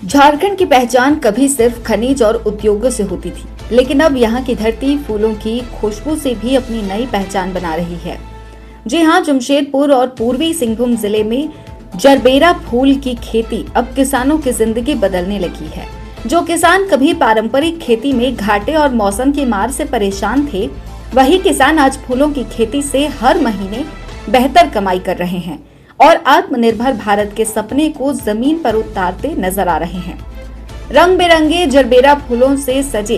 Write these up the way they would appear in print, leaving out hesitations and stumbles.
झारखंड की पहचान कभी सिर्फ खनिज और उद्योगों से होती थी, लेकिन अब यहाँ की धरती फूलों की खुशबू से भी अपनी नई पहचान बना रही है। जी हाँ, जमशेदपुर और पूर्वी सिंहभूम जिले में जरबेरा फूल की खेती अब किसानों की जिंदगी बदलने लगी है। जो किसान कभी पारंपरिक खेती में घाटे और मौसम की मार से परेशान थे, वही किसान आज फूलों की खेती से हर महीने बेहतर कमाई कर रहे हैं और आत्मनिर्भर भारत के सपने को जमीन पर उतारते नजर आ रहे हैं। रंग बिरंगे जरबेरा फूलों से सजे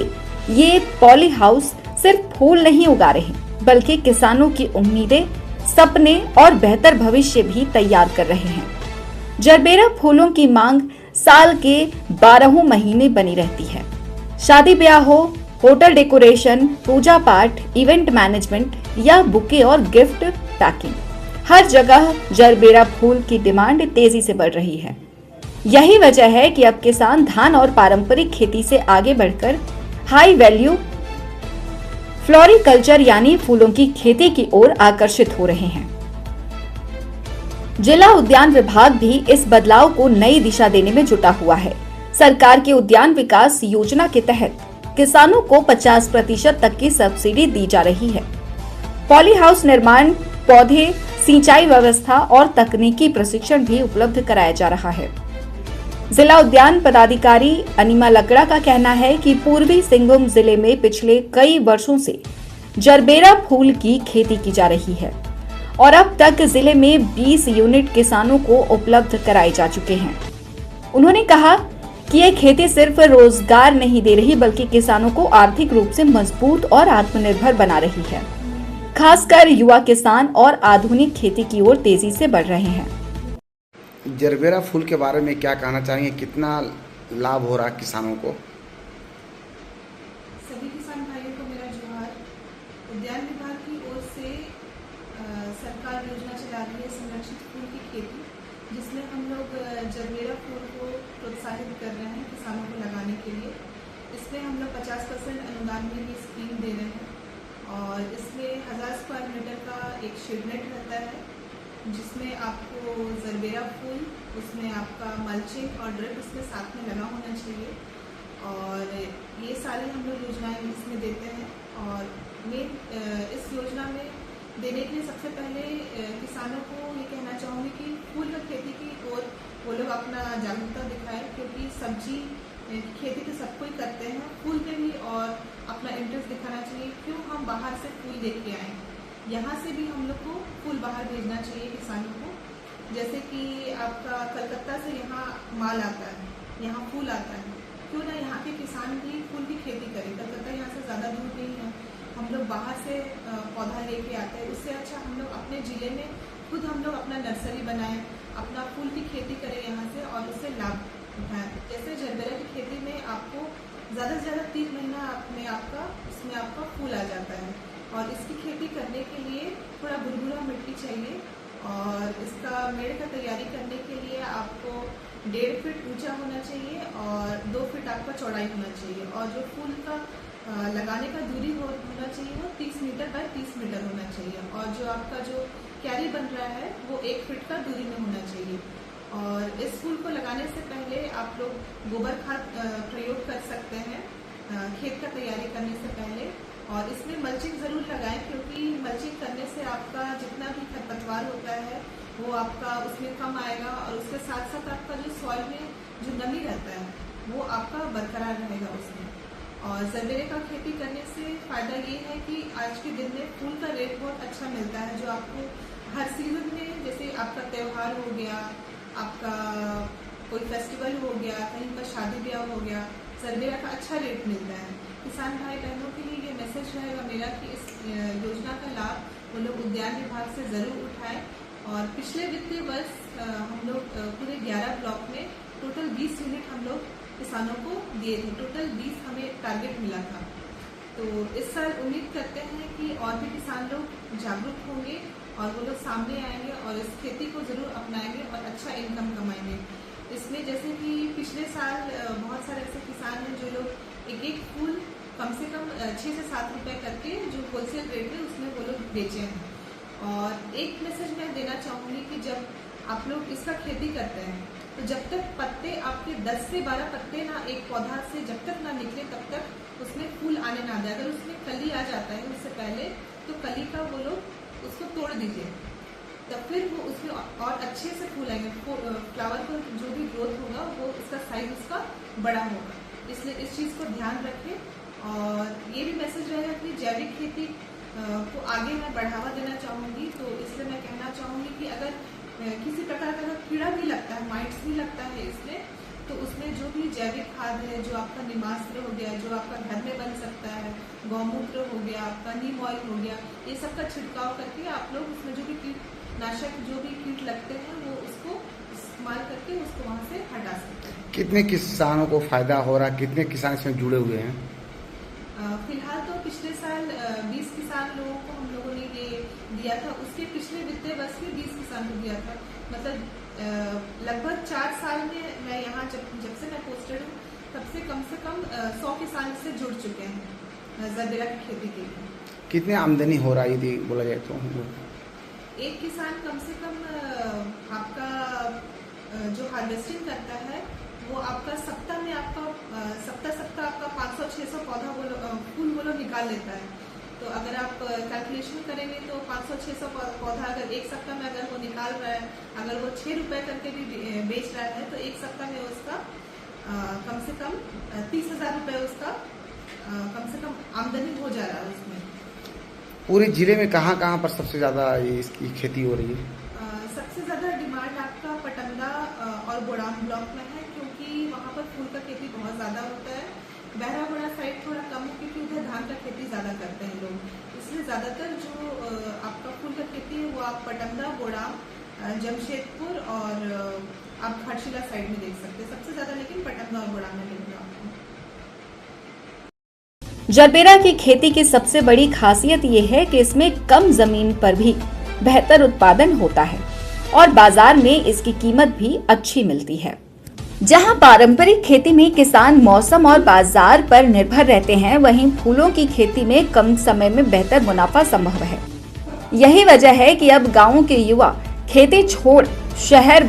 ये पॉली हाउस सिर्फ फूल नहीं उगा रहे, बल्कि किसानों की उम्मीदें, सपने और बेहतर भविष्य भी तैयार कर रहे हैं। जरबेरा फूलों की मांग साल के 12 महीने बनी रहती है। शादी ब्याह हो, होटल डेकोरेशन, पूजा पाठ, इवेंट मैनेजमेंट या बुके और गिफ्ट पैकिंग, हर जगह जरबेरा फूल की डिमांड तेजी से बढ़ रही है। यही वजह है कि अब किसान धान और पारंपरिक खेती से आगे बढ़कर हाई वैल्यू फ्लोरिकल्चर यानी फूलों की खेती की ओर आकर्षित हो रहे हैं। जिला उद्यान विभाग भी इस बदलाव को नई दिशा देने में जुटा हुआ है। सरकार के उद्यान विकास योजना के तहत किसानों को 50% तक की सब्सिडी दी जा रही है। पॉली हाउस निर्माण, पौधे, सिंचाई व्यवस्था और तकनीकी प्रशिक्षण भी उपलब्ध कराया जा रहा है। जिला उद्यान पदाधिकारी अनिमा लकड़ा का कहना है कि पूर्वी सिंहभूम जिले में पिछले कई वर्षों से जरबेरा फूल की खेती की जा रही है और अब तक जिले में 20 यूनिट किसानों को उपलब्ध कराए जा चुके हैं। उन्होंने कहा कि ये खेती सिर्फ रोजगार नहीं दे रही, बल्कि किसानों को आर्थिक रूप से मजबूत और आत्मनिर्भर बना रही है। खासकर युवा किसान और आधुनिक खेती की ओर तेजी से बढ़ रहे हैं। जरबेरा फूल के बारे में क्या कहना चाहेंगे, कितना लाभ हो रहा है किसानों को? सभी किसान भाइयों को मेरा जोहार। उद्यान विभाग की ओर से सरकार योजना चला रही है संरक्षित फूल की खेती, जिसमें हम लोग जरबेरा फूल को प्रोत्साहित कर रहे हैं किसानों को लगाने के लिए। इसमें हम लोग 50% अनुदान में भी स्कीम दे रहे हैं और इसमें 1000 स्क्वायर मीटर का एक शेड नेट रहता है, जिसमें आपको जरबेरा फूल, उसमें आपका मल्चिंग और ड्रिप इसमें साथ में लगा होना चाहिए। और ये सारी हम लोग योजनाएं इसमें देते हैं। और मैं इस योजना में देने के लिए सबसे पहले किसानों को ये कहना चाहूँगी कि फूल की खेती की ओर वो लोग अपना जागरूकता दिखाएं, क्योंकि सब्जी खेती तो सब कोई करते हैं, फूल पे भी और अपना इंटरेस्ट दिखाना चाहिए। क्यों हम बाहर से फूल देख के आए, यहाँ से भी हम लोग को फूल बाहर भेजना चाहिए किसानों को। जैसे कि आपका कलकत्ता से यहाँ माल आता है, यहाँ फूल आता है, क्यों ना यहाँ के किसान भी फूल की खेती करें। कलकत्ता यहाँ से ज़्यादा दूर नहीं है, हम लोग बाहर से पौधा लेके आते हैं। उससे अच्छा हम लोग अपने ज़िले में खुद हम लोग अपना नर्सरी बनाएं, अपना फूल की खेती करें यहाँ से और उससे लाभ उठाएं। जैसे जरबेरा की खेती में आपको ज़्यादा से ज़्यादा 3 महीना में आपका फूल आ जाता है। और इसकी खेती करने के लिए थोड़ा भुरभुरा मिट्टी चाहिए और इसका मेड़ का तैयारी करने के लिए आपको 1.5 फीट ऊंचा होना चाहिए और 2 फीट आपका चौड़ाई होना चाहिए। और जो फूल का लगाने का दूरी होना चाहिए वो 30 मीटर बाय 30 मीटर होना चाहिए। और जो आपका जो क्यारी बन रहा है वो 1 फीट का दूरी में होना चाहिए। और इस फूल को लगाने से पहले आप लोग गोबर खाद प्रयोग कर सकते हैं खेत का तैयारी करने से पहले। और इसमें मल्चिंग ज़रूर लगाएं, क्योंकि मल्चिंग करने से आपका जितना भी खरपतवार होता है वो आपका उसमें कम आएगा और उसके साथ साथ आपका जो सॉइल में जो नमी रहता है वो आपका बरकरार रहेगा उसमें। और जरबेरे का खेती करने से फ़ायदा ये है कि आज के दिन में फूल का रेट बहुत अच्छा मिलता है, जो आपको हर सीज़न में, जैसे आपका त्यौहार हो गया, आपका कोई फेस्टिवल हो गया, कहीं का शादी ब्याह हो गया, जरबेरा का अच्छा रेट मिलता है। किसान भाई बहनों के लिए ये मैसेज रहेगा मेरा कि इस योजना का लाभ वो लोग उद्यान विभाग से ज़रूर उठाएं। और पिछले वित्तीय वर्ष हम लोग पूरे 11 ब्लॉक में टोटल 20 यूनिट हम लोग किसानों को दिए थे। टोटल 20 हमें टारगेट मिला था। तो इस साल उम्मीद करते हैं कि और भी किसान लोग जागरूक होंगे और वो लोग सामने आएंगे और इस खेती को ज़रूर अपनाएंगे और अच्छा इनकम कमाएंगे। इसमें जैसे कि पिछले साल बहुत सारे ऐसे किसान हैं जो लोग एक फूल कम से कम 6 से 7 रुपए करके जो होलसेल रेट है उसमें वो लोग बेचे हैं। और एक मैसेज मैं देना चाहूँगी कि जब आप लोग इसका खेती करते हैं तो जब तक पत्ते आपके 10 से 12 पत्ते ना एक पौधा से जब तक ना निकले तब तक उसमें फूल आने ना दे। अगर उसमें कली आ जाता है उससे पहले तो कली का वो लोग उसको तोड़ दीजिए, तब फिर वो उसमें और अच्छे से फूल आएंगे। फ्लावर को जो भी ग्रोथ होगा वो उसका साइज उसका बड़ा होगा। इसलिए इस चीज़ को ध्यान रखें। और ये भी मैसेज रहेगा कि जैविक खेती को आगे मैं बढ़ावा देना चाहूँगी। तो इसलिए मैं कहना चाहूँगी कि अगर किसी प्रकार का कीड़ा भी लगता है, माइट्स भी लगता है इसमें, तो उसमें जो भी जैविक खाद है, जो आपका निमास्त्र हो गया, जो आपका घर में बन सकता है, गौमूत्र हो गया, आपका नीम ऑयल हो गया, ये सब का छिड़काव करके आप लोग उसमें जो भी कीटनाशक जो भी कीट लगते हैं वो उसको इस्तेमाल करके उसको वहाँ से हटा सकते हैं। कितने किसानों को फायदा हो रहा है, कितने किसान इसमें जुड़े हुए हैं? फिलहाल तो पिछले साल 20 किसान लोगों को हम लोगों ने ये दिया था। उसके पिछले वित्तीय वर्ष में 20 किसान को दिया था। मतलब लगभग 4 साल में मैं यहाँ जब से मैं पोस्टेड हूँ तब से कम 100 किसान से जुड़ चुके हैं जरबेरा की खेती के लिए। कितने आमदनी हो रहा है यदि बोला जाए तो? एक किसान कम से कम आपका जो हार्वेस्टिंग करता है वो आपका सप्ताह में आपका सप्ताह आपका 500-600 पौधा फूल वो लोग निकाल लेता है। तो अगर आप कैलकुलेशन करेंगे तो 500-600 पौधा अगर एक सप्ताह में अगर वो निकाल रहा है, अगर वो 6 रुपए करके भी बेच रहा है तो एक सप्ताह में उसका कम से कम 30,000 रुपये उसका कम से कम आमदनी हो जा रहा है उसमें। पूरे जिले में कहाँ कहाँ पर सबसे ज़्यादा इसकी खेती हो रही है? सबसे ज़्यादा डिमांड आपका पटंगा और बोड़ाम ब्लॉक में है, क्योंकि वहाँ पर फूल का खेती बहुत ज़्यादा होता है। बहरागोड़ा साइड थोड़ा कम है क्योंकि उधर धान का खेती ज़्यादा करते हैं लोग। इसलिए ज़्यादातर जो आपका फूल का खेती है वो आप पटंगा, बोड़ाम, जमशेदपुर और आप घाटशिला साइड में देख सकते हैं। सबसे ज़्यादा लेकिन पटंगा और बोड़ाम में मिलेगा आपको। जरबेरा की खेती की सबसे बड़ी खासियत ये है कि इसमें कम जमीन पर भी बेहतर उत्पादन होता है और बाजार में इसकी कीमत भी अच्छी मिलती है। जहां पारंपरिक खेती में किसान मौसम और बाजार पर निर्भर रहते हैं, वहीं फूलों की खेती में कम समय में बेहतर मुनाफा संभव है। यही वजह है कि अब गांवों के युवा खेती छोड़ शहर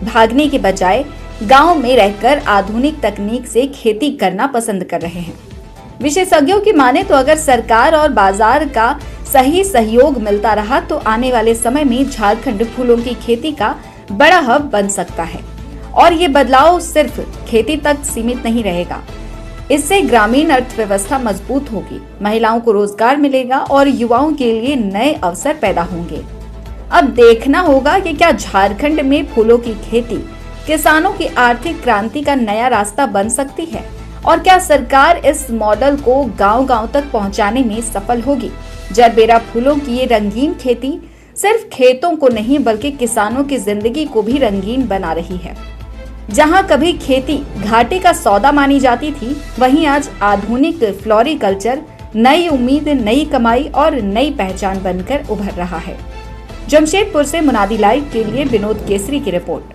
भागने के बजाय गांव में रहकर आधुनिक तकनीक से खेती करना पसंद कर रहे हैं। विशेषज्ञों की माने तो अगर सरकार और बाजार का सही सहयोग मिलता रहा तो आने वाले समय में झारखंड फूलों की खेती का बड़ा हब बन सकता है। और ये बदलाव सिर्फ खेती तक सीमित नहीं रहेगा। इससे ग्रामीण अर्थव्यवस्था मजबूत होगी, महिलाओं को रोजगार मिलेगा और युवाओं के लिए नए अवसर पैदा होंगे। अब देखना होगा कि क्या झारखंड में फूलों की खेती किसानों की आर्थिक क्रांति का नया रास्ता बन सकती है और क्या सरकार इस मॉडल को गांव-गांव तक पहुंचाने में सफल होगी। जरबेरा फूलों की ये रंगीन खेती सिर्फ खेतों को नहीं बल्कि किसानों की जिंदगी को भी रंगीन बना रही है। जहां कभी खेती घाटे का सौदा मानी जाती थी, वहीं आज आधुनिक फ्लोरिकल्चर नई उम्मीद, नई कमाई और नई पहचान बनकर उभर रहा है। जमशेदपुर से मुनादी लाइव के लिए विनोद केसरी की रिपोर्ट।